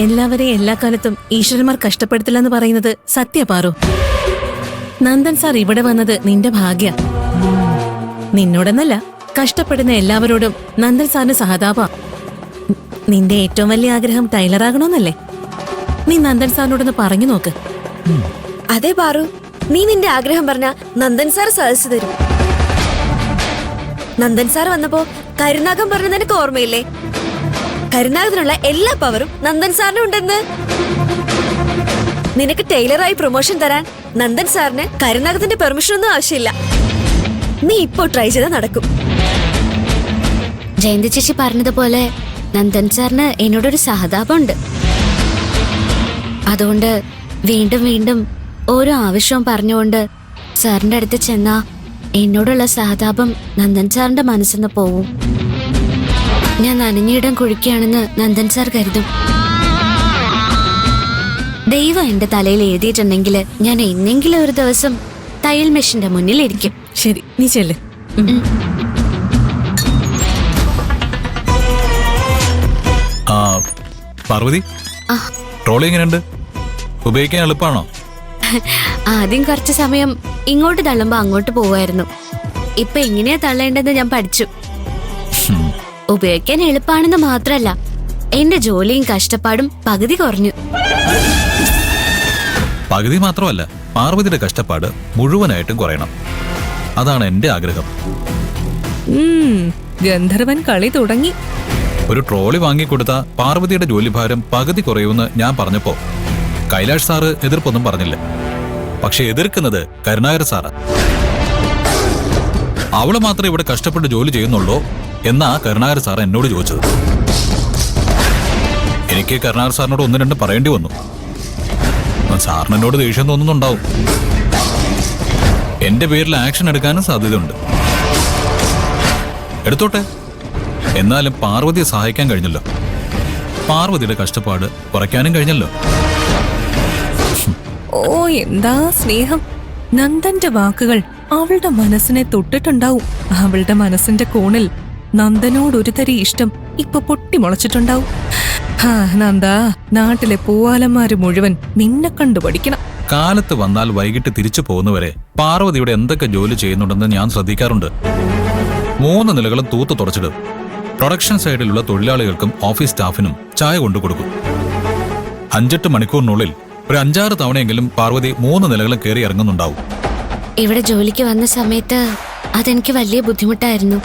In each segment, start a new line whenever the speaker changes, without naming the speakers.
എല്ലാവരെയും എല്ലാ കാലത്തും ഈശ്വരന്മാർ കഷ്ടപ്പെടുത്തില്ലെന്ന് പറയുന്നത് സത്യ പാറു. നന്ദൻ സാർ ഇവിടെ വന്നത് നിന്റെ ഭാഗ്യ. നിന്നോടെന്നല്ല, കഷ്ടപ്പെടുന്ന എല്ലാവരോടും നന്ദൻ സാറിന് സഹതാപ. നിന്റെ ഏറ്റവും വലിയ ആഗ്രഹം ടൈലറാകണമെന്നല്ലേ? നീ നന്ദൻ സാറിനോടൊന്ന് പറഞ്ഞു നോക്ക്.
അതെ പാറു, നീ നിന്റെ ആഗ്രഹം പറഞ്ഞ നന്ദൻ സാർ സാധിച്ചു തരും. നന്ദൻ സാർ വന്നപ്പോ കരുനാഗം പറഞ്ഞ നിനക്ക് ഓർമ്മയില്ലേ? കരുനാഗത്തിനുള്ള എല്ലാ പവറും നന്ദൻ സാറിന് ഉണ്ടെന്ന്. നിനക്ക് ടൈലറായി പ്രൊമോഷൻ തരാൻ നന്ദൻ സാറിന് കരുനാഗത്തിന്റെ പെർമിഷൻ ഒന്നും ആവശ്യമില്ല. നീ ഇപ്പോ ട്രൈ ചെയ്താൽ നടക്കും.
ജയന്തി ചേച്ചി പറഞ്ഞതുപോലെ നന്ദൻ സാറിന് എന്നോടൊരു സഹതാപമുണ്ട്. അതുകൊണ്ട് വീണ്ടും വീണ്ടും ഓരോ ആവശ്യവും പറഞ്ഞുകൊണ്ട് സാറിന്റെ അടുത്ത് ചെന്നാ എന്നോടുള്ള സഹതാപം നന്ദൻ സാറിന്റെ മനസ്സിന്ന് പോവും. ഞാൻ നനഞ്ഞിടം കുഴിക്കുകയാണെന്ന് നന്ദൻ സാർ കരുതും. ദൈവം എന്റെ തലയിൽ എഴുതിയിട്ടുണ്ടെങ്കിൽ ഞാൻ എന്നെങ്കിലും ഒരു ദിവസം തയ്യൽ മെഷീന്റെ മുന്നിൽ ഇരിക്കും.
ശരി, നീ ചെല്ല്.
പാർവതി, ട്രോളി എങ്ങനെയുണ്ട്? ഉപയോഗിക്കാൻ എളുപ്പമാണോ?
ആദ്യം കുറച്ചു സമയം ഇങ്ങോട്ട് തള്ളുമ്പോ അങ്ങോട്ട് പോവായിരുന്നു. ഇപ്പൊ എങ്ങനെയാ തള്ളേണ്ടതെന്ന് ഞാൻ പഠിച്ചു. ഉപയോഗിക്കാൻ എളുപ്പമാണെന്ന് മാത്രല്ല, എന്റെ ജോലിയും കഷ്ടപ്പാടും പകുതി കുറഞ്ഞു.
പകുതി മാത്രമല്ല, പാർവതിയുടെ കഷ്ടപ്പാട് മുഴുവനായിട്ടും കുറയണം. അതാണ് എന്റെ ആഗ്രഹം.
ഗന്ധർവൻ കളി തുടങ്ങി.
ഒരു ട്രോളി വാങ്ങിക്കൊടുത്ത പാർവതിയുടെ ജോലിഭാരം പകുതി കുറയുമെന്ന് ഞാൻ പറഞ്ഞപ്പോ കൈലാഷ് സാറ് എതിർപ്പൊന്നും പറഞ്ഞില്ല. പക്ഷെ എതിർക്കുന്നത് കരുണാകര സാറാ. അവള് മാത്രമേ ഇവിടെ കഷ്ടപ്പെട്ട് ജോലി ചെയ്യുന്നുള്ളൂ എന്നാ കരുണാകര സാർ എന്നോട് ചോദിച്ചത്. എനിക്ക് കരുണാകര സാറിനോട് ഒന്ന് രണ്ടും പറയേണ്ടി വന്നു. സാറിന് എന്നോട് ദേഷ്യം തോന്നുന്നുണ്ടാവും. എന്റെ പേരിൽ ആക്ഷൻ എടുക്കാനും സാധ്യതയുണ്ട്. എടുത്തോട്ടെ. എന്നാലും പാർവതിയെ സഹായിക്കാൻ കഴിഞ്ഞല്ലോ. പാർവതിയുടെ കഷ്ടപ്പാട് കുറയ്ക്കാനും കഴിഞ്ഞല്ലോ.
ഓ, എന്താ സ്നേഹം! നന്ദന്റെ വാക്കുകൾ അവളുടെ മനസ്സിനെ തൊട്ടിട്ടുണ്ടാവും. അവളുടെ മനസ്സിന്റെ കോണിൽ നന്ദനോട് ഒരു തരി ഇഷ്ടം ഇപ്പൊ പൊട്ടിമുളച്ചിട്ടുണ്ടാവും. നന്ദ, നാട്ടിലെ പൂവാലന്മാര് മുഴുവൻ നിന്നെ കണ്ടു പഠിക്കണം.
കാലത്ത് വന്നാൽ വൈകിട്ട് തിരിച്ചു പോകുന്നവരെ പാർവതിയുടെ എന്തൊക്കെ ജോലി ചെയ്യുന്നുണ്ടെന്ന് ഞാൻ ശ്രദ്ധിക്കാറുണ്ട്. 3 നിലകളും തൂത്ത് തുടച്ചിടും. പ്രൊഡക്ഷൻ സൈഡിലുള്ള തൊഴിലാളികൾക്കും ഓഫീസ് സ്റ്റാഫിനും ചായ കൊണ്ടു കൊടുക്കും. 5-8 മണിക്കൂറിനുള്ളിൽ ഒരു 5-6 തവണയെങ്കിലും പാർവതി 3 നിലകളും കയറി ഇറങ്ങുന്നുണ്ടാവും.
ഇവിടെ ജോലിക്ക് വന്ന സമയത്ത് അതെനിക്ക് വലിയ ബുദ്ധിമുട്ടായിരുന്നു.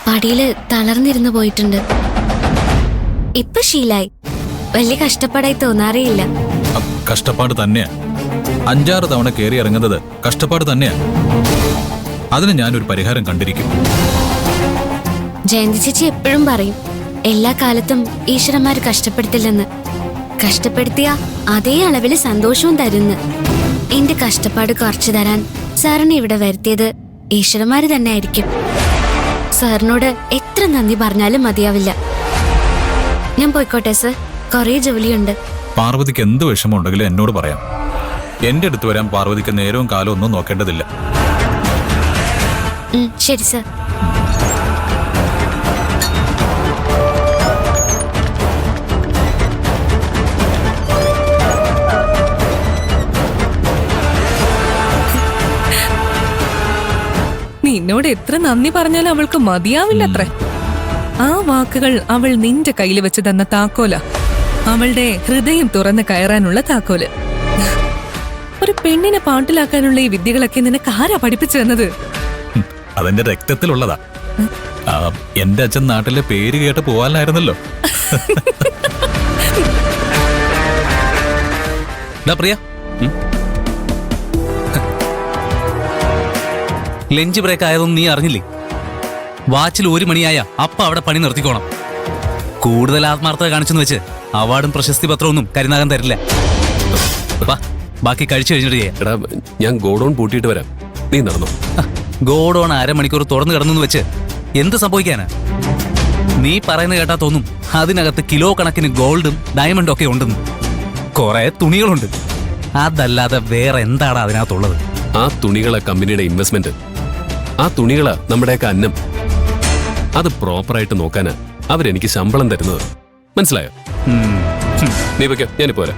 പടിയില് തളർന്നിരുന്നു പോയിട്ടുണ്ട്. ഇപ്പൊ ശീലായി. വലിയ കഷ്ടപ്പാടായി തോന്നാറേയില്ല.
കഷ്ടപ്പാട് തന്നെയാ. 5-6 തവണ കയറി ഇറങ്ങുന്നത് കഷ്ടപ്പാട് തന്നെയാ. അതിന് ഞാനൊരു പരിഹാരം കണ്ടിരിക്കും.
ജയന്തി ചേച്ചി എപ്പോഴും പറയും, എല്ലാ കാലത്തും ഈശ്വരന്മാര് കഷ്ടപ്പെടുത്തില്ലെന്ന്. കഷ്ടപ്പെടുത്തിയ അതേ അളവില് സന്തോഷവും തരുന്ന്. എന്റെ കഷ്ടപ്പാട് കുറച്ചു തരാൻ സാറിനെ ഇവിടെ വരുത്തിയത് ഈശ്വരന്മാര് തന്നെ ആയിരിക്കും. സാറിനോട് എത്ര നന്ദി പറഞ്ഞാലും മതിയാവില്ല. ഞാൻ പോയിക്കോട്ടെ സർ, കുറേ ജോലിയുണ്ട്.
പാർവതിക്ക് എന്ത് വിഷമമുണ്ടെങ്കിലും എന്നോട് പറയാം. എന്റെ അടുത്ത് വരാൻ പാർവതിക്ക് നേരവും കാലവും ഒന്നും നോക്കേണ്ടതില്ല.
ശരി സർ.
നിന്നോട് എത്ര നന്ദി പറഞ്ഞാലും അവൾക്ക് മതിയാവില്ലത്രേ. ആ വാക്കുകൾ അവൾ നിന്റെ കയ്യിൽ വെച്ച് തന്ന താക്കോല. അവളുടെ ഹൃദയം തുറന്ന് കയറാനുള്ള താക്കോല്. ഒരു പെണ്ണിനെ പാട്ടിലാക്കാനുള്ള ഈ വിദ്യകളൊക്കെ നിനക്ക് ആരാ പഠിപ്പിച്ചു തന്നത്?
അതെന്റെ രക്തത്തിലുള്ളതാ. എന്റെ അച്ഛൻ നാട്ടിലെ പേര് കേട്ട് പോവാനായിരുന്നല്ലോ.
പ്രിയ, ലഞ്ച് ബ്രേക്ക് ആയതൊന്നും നീ അറിഞ്ഞില്ലേ? വാച്ചിൽ 1 മണിയായ അപ്പ അവിടെ പണി നിർത്തിക്കോണം. കൂടുതൽ ആത്മാർത്ഥത കാണിച്ചെന്ന് വെച്ച് അവാർഡും പ്രശസ്തി പത്രമൊന്നും കരുനാഗൻ തരില്ല. ബാക്കി കഴിച്ചു കഴിഞ്ഞിട്ട്
എടാ, ഞാൻ ഗോഡൌൺ പൂട്ടിയിട്ട് വരാം, നീ നടന്നോ.
ഗോഡൌൺ 1/2 മണിക്കൂർ തുറന്നു കിടന്നു വെച്ച് എന്ത് സംഭവിക്കാനാ? നീ പറയുന്നത് കേട്ടാ തോന്നും അതിനകത്ത് കിലോ കണക്കിന് ഗോൾഡും ഡയമണ്ടും ഒക്കെ ഉണ്ടെന്ന്. കുറെ തുണികളുണ്ട്. അതല്ലാതെ വേറെ എന്താണ് അതിനകത്തുള്ളത്?
ആ തുണികളാ കമ്പനിയുടെ ഇൻവെസ്റ്റ്മെന്റ്. ആ തുണികളാ നമ്മുടെയൊക്കെ അന്നം. അത് പ്രോപ്പറായിട്ട് നോക്കാനാ അവരെനിക്ക് ശമ്പളം തരുന്നത്. മനസ്സിലായോ? നീ വെക്കോ, ഞാനിപ്പോ വരാം.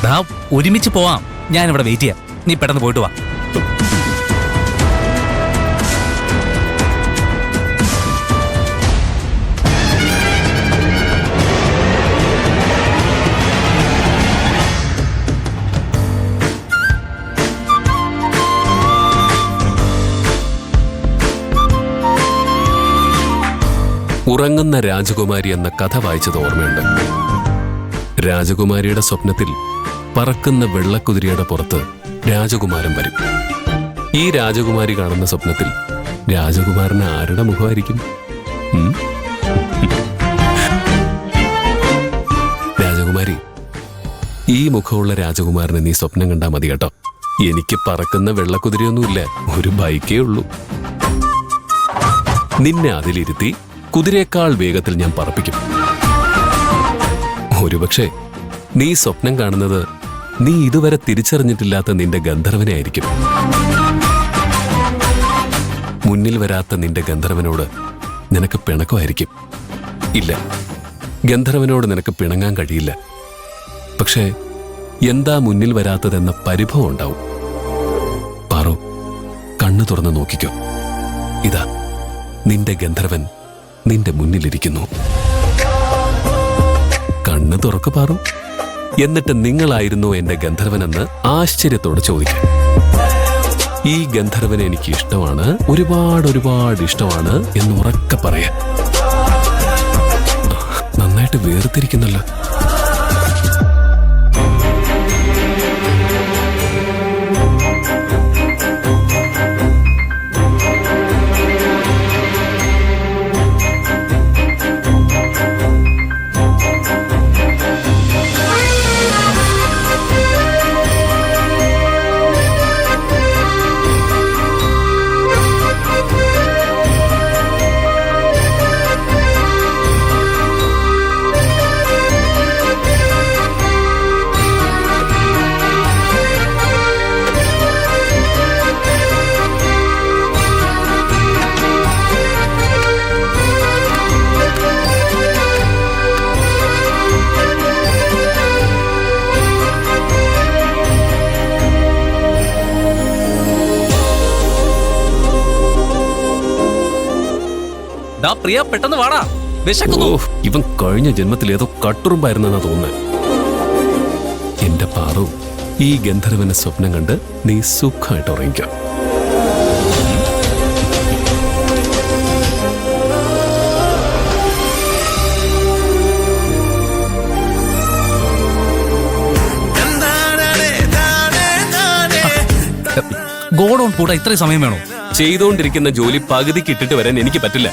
ദാ ഒരുമിച്ച് പോവാം. ഞാൻ ഇവിടെ വെയിറ്റ് ചെയ്യാം. നീ പെട്ടെന്ന് പോയിട്ട് വാ.
ഉറങ്ങുന്ന രാജകുമാരി എന്ന കഥ വായിച്ചത് ഓർമ്മയുണ്ട്. രാജകുമാരിയുടെ സ്വപ്നത്തിൽ പറക്കുന്ന വെള്ളക്കുതിരയുടെ പുറത്ത് രാജകുമാരൻ വരും. ഈ രാജകുമാരി കാണുന്ന സ്വപ്നത്തിൽ രാജകുമാരന് ആരുടെ മുഖമായിരിക്കും? രാജകുമാരി, ഈ മുഖമുള്ള രാജകുമാരനെ നീ സ്വപ്നം കണ്ടാ മതി കേട്ടോ. എനിക്ക് പറക്കുന്ന വെള്ളക്കുതിരയൊന്നുമില്ല, ഒരു ബൈക്കേ ഉള്ളൂ. നിന്നെ അതിലിരുത്തി കുതിരയേക്കാൾ വേഗത്തിൽ ഞാൻ പറപ്പിക്കും. ഒരുപക്ഷെ നീ സ്വപ്നം കാണുന്നത് നീ ഇതുവരെ തിരിച്ചറിഞ്ഞിട്ടില്ലാത്ത നിന്റെ ഗന്ധർവനെ ആയിരിക്കും. മുന്നിൽ വരാത്ത നിന്റെ ഗന്ധർവനോട് നിനക്ക് പിണക്കമായിരിക്കും. ഇല്ല, ഗന്ധർവനോട് നിനക്ക് പിണങ്ങാൻ കഴിയില്ല. പക്ഷേ എന്താ മുന്നിൽ വരാത്തതെന്ന പരിഭവം ഉണ്ടാവും. പാറു, കണ്ണു തുറന്ന് നോക്കിക്കോ. ഇതാ നിന്റെ ഗന്ധർവൻ നിന്റെ മുന്നിലിരിക്കുന്നു. കണ്ണ് തുറക്ക് പാറു. എന്നിട്ട് നിങ്ങളായിരുന്നു എന്റെ ഗന്ധർവനെന്ന് ആശ്ചര്യത്തോടെ ചോദിക്കാം. ഈ ഗന്ധർവനെ എനിക്ക് ഇഷ്ടമാണ്, ഒരുപാട് ഇഷ്ടമാണ് എന്ന് ഉറക്കെ പറയാൻ. നന്നായിട്ട് വേർതിരിക്കുന്നല്ലോ.
പ്രിയ, പെട്ടെന്ന് വാടാ, വിശക്കുന്നു.
ഇവൻ കഴിഞ്ഞ ജന്മത്തിൽ ഏതോ കട്ടുറുമ്പായിരുന്നെന്നാ തോന്നുന്നത്. എന്റെ പാറു, ഈ ഗന്ധർവനെ സ്വപ്നം കണ്ട് നീ സുഖമായിട്ട് ഉറങ്ങിക്കോ.
ഗോഡൌൺ പൂട്ടാ ഇത്രയും സമയം വേണോ?
ചെയ്തുകൊണ്ടിരിക്കുന്ന ജോലി പകുതിക്ക് ഇട്ടിട്ട് വരാൻ എനിക്ക് പറ്റില്ല.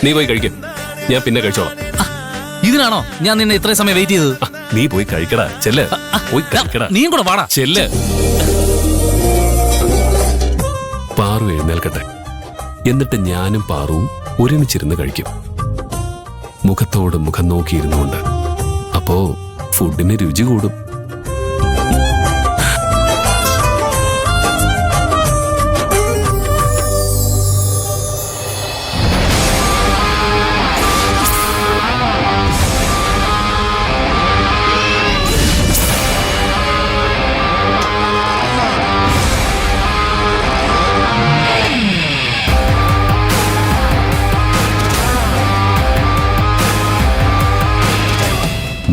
നീ പോയി കഴിക്കും, ഞാൻ പിന്നെ കഴിച്ചോളാം.
ഇതിനാണോ ഞാൻ നിന്നെ ഇത്രയും സമയം വെയിറ്റ് ചെയ്തത്?
നീ പോയി കഴിക്കടാ, ചെല്ല്. പോയി കഴിക്കടാ.
നീയും കൂടെ വാടാ.
ചെല്ല്. പാറു എഴുന്നേൽക്കട്ടെ, എന്നിട്ട് ഞാനും പാറുവും ഒരുമിച്ചിരുന്ന് കഴിക്കും, മുഖത്തോട് മുഖം നോക്കിയിരുന്നുകൊണ്ട്. അപ്പോ ഫുഡിന് രുചി കൂടും.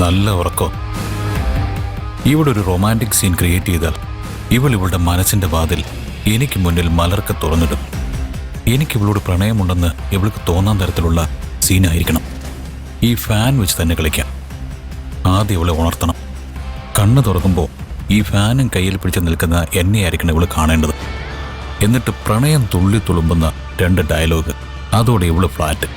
നല്ല ഉറക്കം. ഇവിടെ ഒരു റൊമാൻറ്റിക് സീൻ ക്രിയേറ്റ് ചെയ്താൽ ഇവളുടെ മനസ്സിന്റെ വാതിൽ എനിക്ക് മുന്നിൽ മലർക്കെ തുറന്നിടും. എനിക്കിവളോട് പ്രണയമുണ്ടെന്ന് ഇവൾക്ക് തോന്നാൻ തരത്തിലുള്ള സീനായിരിക്കണം. ഈ ഫാൻ വെച്ച് തന്നെ കളിക്കാം. ആദ്യം ഇവളെ ഉണർത്തണം. കണ്ണ് തുറക്കുമ്പോൾ ഈ ഫാനും കയ്യിൽ പിടിച്ച് നിൽക്കുന്ന എന്നെയായിരിക്കണം ഇവള് കാണേണ്ടത്. എന്നിട്ട് പ്രണയം തുള്ളി തുളുമ്പുന്ന 2 ഡയലോഗ്. അതോടെ ഇവള് ഫ്ലാറ്റ്.